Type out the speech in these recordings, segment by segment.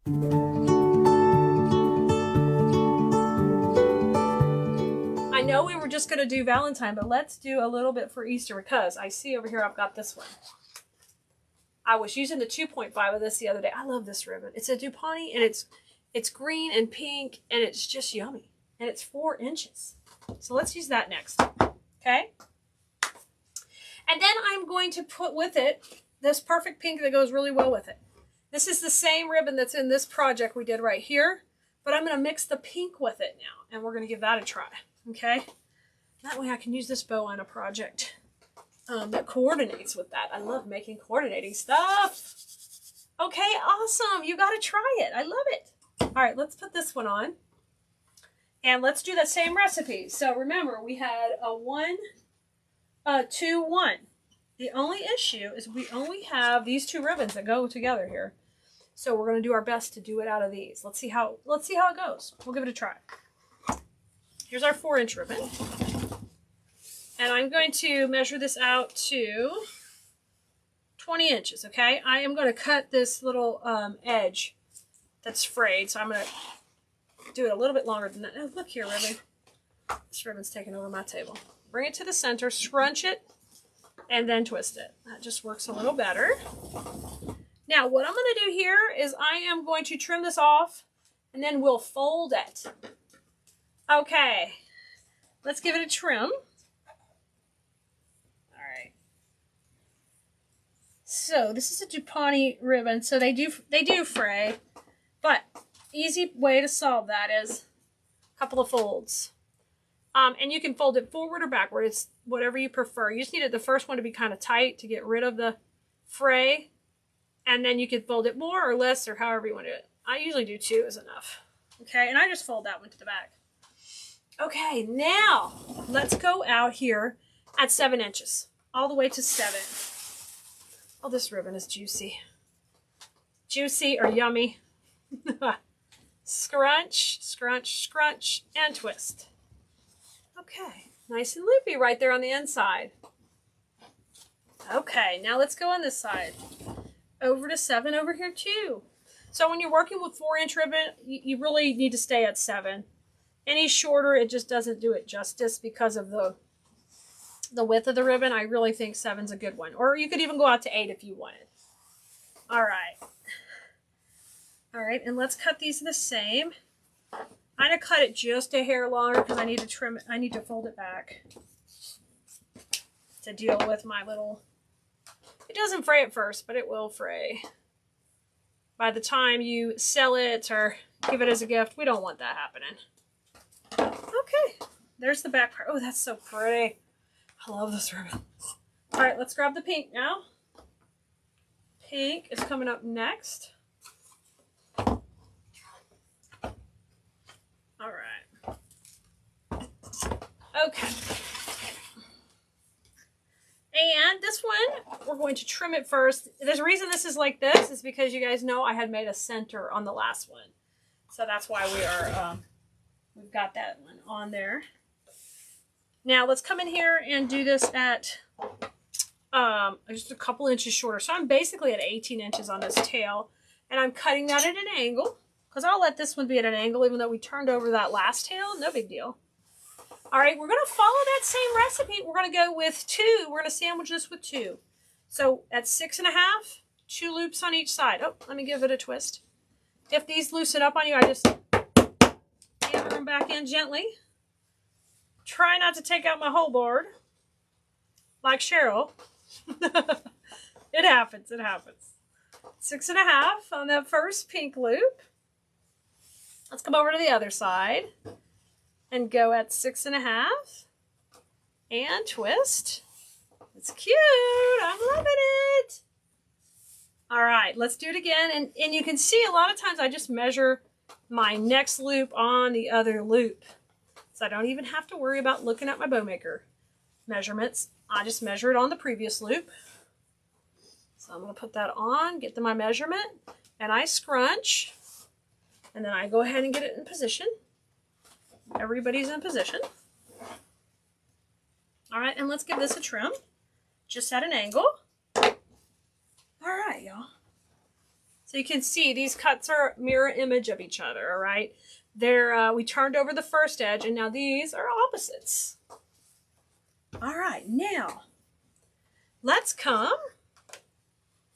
I know we were just going to do Valentine, but let's do a little bit for Easter because I see over here I've got this one. I was using the 2.5 of this the other day. I love this ribbon. It's a Dupont and it's green and pink and it's just yummy. And it's 4 inches. So let's use that next. Okay? And then I'm going to put with it this perfect pink that goes really well with it. This is the same ribbon that's in this project we did right here, but I'm going to mix the pink with it now, and we're going to give that a try, okay? That way I can use this bow on a project that coordinates with that. I love making coordinating stuff. Okay, awesome. You got to try it. I love it. All right, let's put this one on, and let's do the same recipe. So remember, we had a 1, 2, 1. The only issue is we only have these 2 ribbons that go together here. So we're going to do our best to do it out of these. Let's see how it goes. We'll give it a try. Here's our 4-inch ribbon. And I'm going to measure this out to 20 inches, okay? I am going to cut this little edge that's frayed. So I'm going to do it a little bit longer than that. Oh, look here, ribbon. This ribbon's taking over my table. Bring it to the center, scrunch it, and then twist it. That just works a little better. Now, what I'm going to do here is I am going to trim this off, and then we'll fold it. Okay, let's give it a trim. All right. So this is a Dupont ribbon, so they do fray, but easy way to solve that is a couple of folds. And you can fold it forward or backward. It's whatever you prefer. You just needed the first one to be kind of tight to get rid of the fray. And then you can fold it more or less or however you want to do it. I usually do 2 is enough. Okay, and I just fold that one to the back. Okay, now let's go out here at 7 inches. All the way to 7. Oh, this ribbon is juicy. Juicy or yummy. Scrunch, scrunch, scrunch, and twist. Okay, nice and loopy right there on the inside. Okay, now let's go on this side. Over to 7 over here too. So when you're working with 4-inch ribbon, you really need to stay at 7. Any shorter, it just doesn't do it justice because of the width of the ribbon. I really think 7's a good one. Or you could even go out to 8 if you wanted. All right. All right, and let's cut these the same. I'm going to cut it just a hair longer because I need to trim it. I need to fold it back to deal with my little... It doesn't fray at first, but it will fray. By the time you sell it or give it as a gift, we don't want that happening. Okay, there's the back part. Oh, that's so pretty. I love this ribbon. All right, let's grab the pink now. Pink is coming up next. All right. Okay. And this one, we're going to trim it first. There's a reason this is like this is because you guys know I had made a center on the last one. So that's why we are, we've got that one on there. Now let's come in here and do this at just a couple inches shorter. So I'm basically at 18 inches on this tail. And I'm cutting that at an angle. Because I'll let this one be at an angle even though we turned over that last tail. No big deal. All right, we're going to follow that same recipe. We're going to go with 2. We're going to sandwich this with 2. So at 6.5, 2 loops on each side. Oh, let me give it a twist. If these loosen up on you, I just hammer them back in gently. Try not to take out my whole board. Like Cheryl. It happens, it happens. 6.5 on that first pink loop. Let's come over to the other side. And go at 6.5 and twist. It's cute. I'm loving it. All right, let's do it again. And you can see a lot of times I just measure my next loop on the other loop. So I don't even have to worry about looking at my bow maker measurements. I just measure it on the previous loop. So I'm going to put that on, get to my measurement, and I scrunch. And then I go ahead and get it in position. Everybody's in position. All right, and let's give this a trim, just at an angle. All right, y'all. So you can see these cuts are mirror image of each other, all right? They're, we turned over the first edge, and now these are opposites. All right, now let's come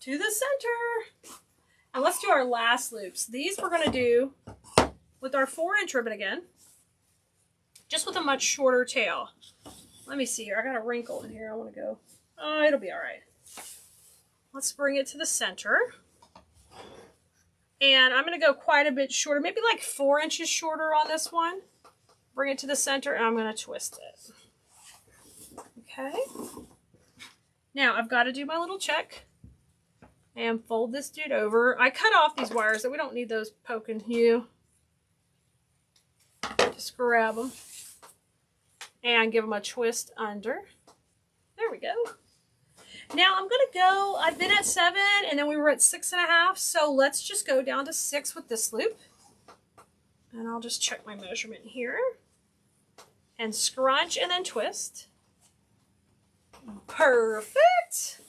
to the center. And let's do our last loops. These we're going to do with our 4-inch ribbon again, just with a much shorter tail. Let me see here. I got a wrinkle in here. I want to go. Oh, it'll be all right. Let's bring it to the center. And I'm going to go quite a bit shorter, maybe like 4 inches shorter on this one. Bring it to the center, and I'm going to twist it. Okay. Now I've got to do my little check and fold this dude over. I cut off these wires, so we don't need those poking you. Just grab them and give them a twist under. There we go. Now I'm going to go, I've been at 7 and then we were at 6.5. So let's just go down to 6 with this loop. And I'll just check my measurement here. And scrunch and then twist. Perfect.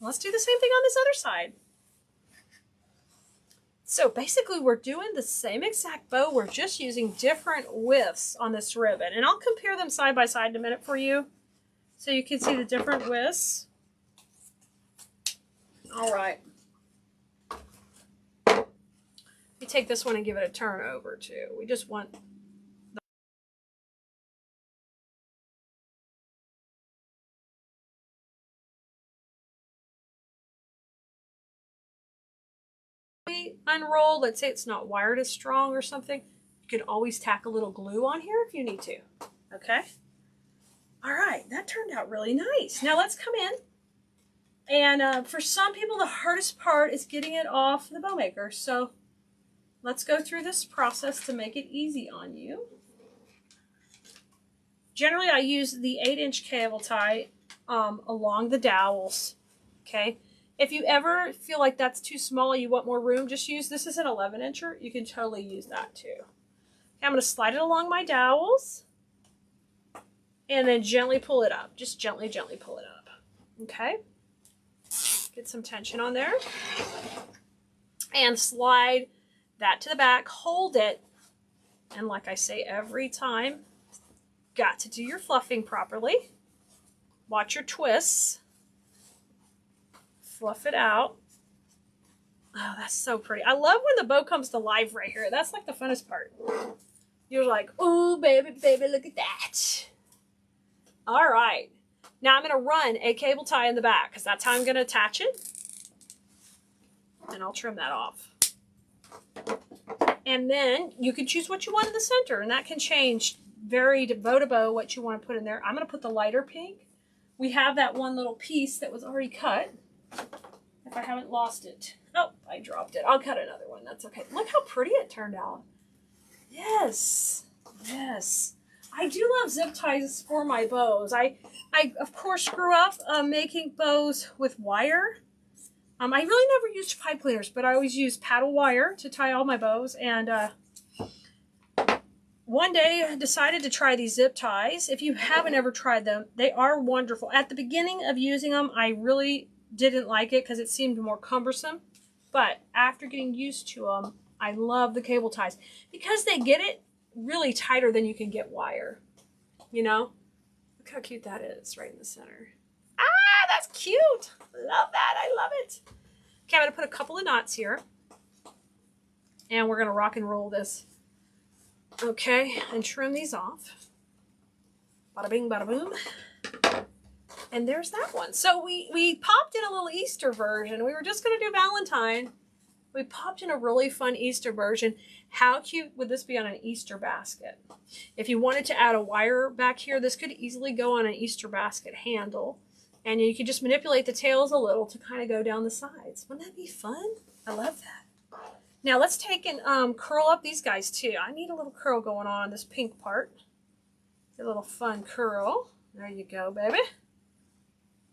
Let's do the same thing on this other side. So basically we're doing the same exact bow. We're just using different widths on this ribbon. And I'll compare them side by side in a minute for you, so you can see the different widths. All right. We take this one and give it a turn over too. We just want unroll. Let's say it's not wired as strong or something. You can always tack a little glue on here if you need to. Okay. All right, that turned out really nice. Now let's come in. And for some people, the hardest part is getting it off the bow maker. So let's go through this process to make it easy on you. Generally, I use the 8-inch cable tie along the dowels. Okay. If you ever feel like that's too small, you want more room, just use, this is an 11-incher. You can totally use that too. Okay, I'm going to slide it along my dowels. And then gently pull it up. Just gently, gently pull it up. Okay. Get some tension on there. And slide that to the back. Hold it. And like I say every time, got to do your fluffing properly. Watch your twists. Fluff it out. Oh, that's so pretty. I love when the bow comes to life right here. That's like the funnest part. You're like, oh, baby, baby, look at that. All right. Now I'm going to run a cable tie in the back because that's how I'm going to attach it. And I'll trim that off. And then you can choose what you want in the center, and that can change very bow to bow what you want to put in there. I'm going to put the lighter pink. We have that one little piece that was already cut. If I haven't lost it. Oh, I dropped it. I'll cut another one. That's okay. Look how pretty it turned out. Yes. Yes. I do love zip ties for my bows. I of course grew up making bows with wire. I really never used pipe cleaners, but I always used paddle wire to tie all my bows. And one day I decided to try these zip ties. If you haven't ever tried them, they are wonderful. At the beginning of using them, I really didn't like it because it seemed more cumbersome. But after getting used to them, I love the cable ties because they get it really tighter than you can get wire. You know? Look how cute that is right in the center. Ah, that's cute. Love that. I love it. Okay, I'm going to put a couple of knots here. And we're going to rock and roll this. Okay, and trim these off. Bada bing, bada boom. And there's that one. So we popped in a little Easter version. We were just going to do Valentine. We popped in a really fun Easter version. How cute would this be on an Easter basket? If you wanted to add a wire back here, this could easily go on an Easter basket handle. And you could just manipulate the tails a little to kind of go down the sides. Wouldn't that be fun? I love that. Now let's take and curl up these guys too. I need a little curl going on this pink part. A little fun curl. There you go, baby.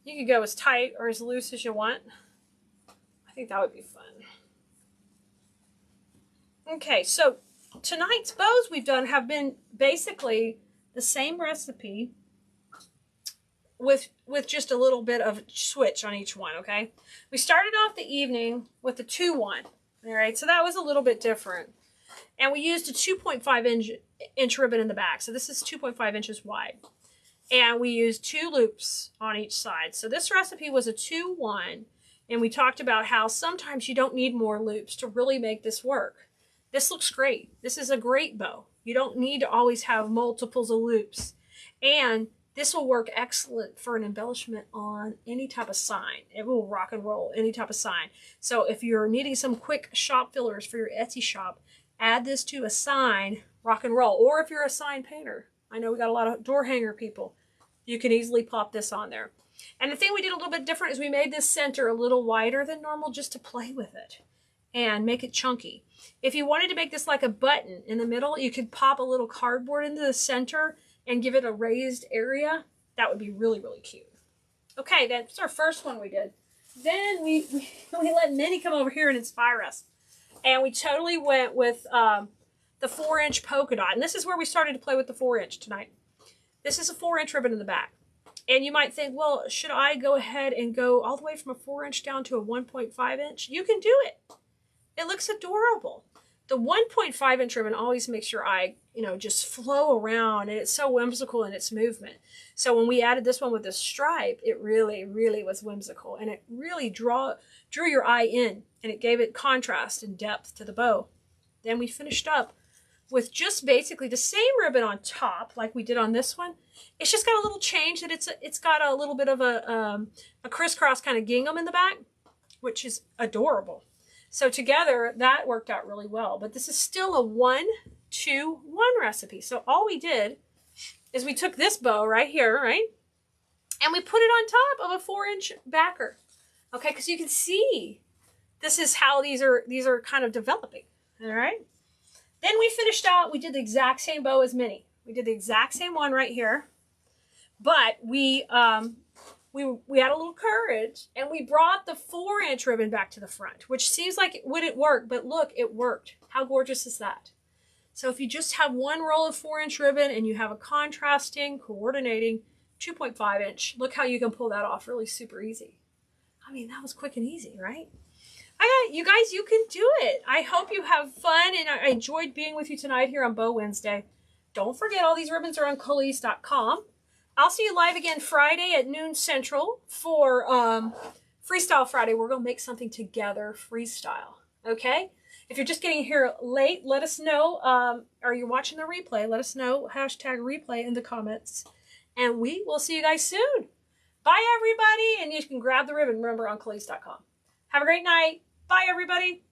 You could go as tight or as loose as you want. I think that would be fun. Okay, so tonight's bows we've done have been basically the same recipe with just a little bit of switch on each one, okay? We started off the evening with the 2-1, all right? So that was a little bit different. And we used a 2.5 inch ribbon in the back. So this is 2.5 inches wide. And we used 2 loops on each side. So this recipe was a 2-1. And we talked about how sometimes you don't need more loops to really make this work. This looks great. This is a great bow. You don't need to always have multiples of loops. And this will work excellent for an embellishment on any type of sign. It will rock and roll any type of sign. So if you're needing some quick shop fillers for your Etsy shop, add this to a sign, rock and roll. Or if you're a sign painter, I know we got a lot of door hanger people, you can easily pop this on there. And the thing we did a little bit different is we made this center a little wider than normal just to play with it and make it chunky. If you wanted to make this like a button in the middle, you could pop a little cardboard into the center and give it a raised area. That would be really, really cute. Okay, that's our first one we did. Then we let Minnie come over here and inspire us. And we totally went with the 4-inch polka dot. And this is where we started to play with the 4-inch tonight. This is a 4-inch ribbon in the back. And you might think, well, should I go ahead and go all the way from a 4-inch down to a 1.5 inch? You can do it. It looks adorable. The 1.5 inch ribbon always makes your eye, just flow around, and it's so whimsical in its movement. So when we added this one with the stripe, it really, really was whimsical, and it really drew your eye in, and it gave it contrast and depth to the bow. Then we finished up with just basically the same ribbon on top like we did on this one. It's just got a little change that it's got a little bit of a crisscross kind of gingham in the back, which is adorable. So together, that worked out really well. But this is still a 1-2-1 recipe. So all we did is we took this bow right here, right? And we put it on top of a 4-inch backer. Okay, because you can see this is how these are kind of developing. All right. Then we finished out, we did the exact same bow as Minnie. We did the exact same one right here. But we had a little courage, and we brought the 4-inch ribbon back to the front, which seems like it wouldn't work, but look, it worked. How gorgeous is that? So if you just have one roll of 4-inch ribbon and you have a contrasting, coordinating 2.5 inch, look how you can pull that off really super easy. I mean, that was quick and easy, right? You guys, you can do it. I hope you have fun, and I enjoyed being with you tonight here on Bow Wednesday. Don't forget, all these ribbons are on Colise.com. I'll see you live again Friday at noon Central for Freestyle Friday. We're going to make something together, freestyle, okay? If you're just getting here late, let us know. Or you're watching the replay, let us know. #replay in the comments. And we will see you guys soon. Bye, everybody. And you can grab the ribbon, remember, on Colise.com. Have a great night. Bye, everybody.